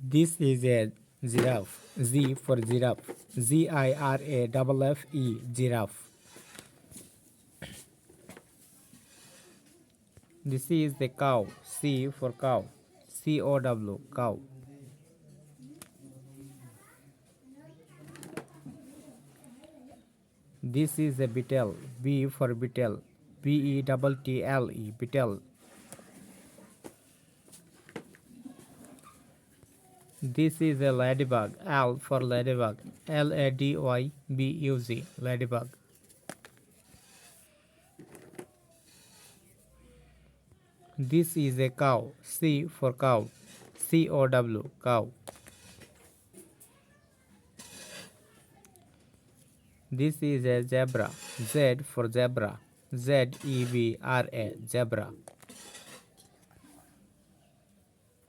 This is a giraffe. Z for giraffe. Giraffe. Giraffe. This is the cow. C for cow. Cow. Cow. This is a beetle. B for beetle. Beetle. Beetle. This is a ladybug. L for ladybug. Ladybug. Ladybug. This is a cow. C for cow. Cow. This is a zebra. Z for zebra. Zebra. Zebra.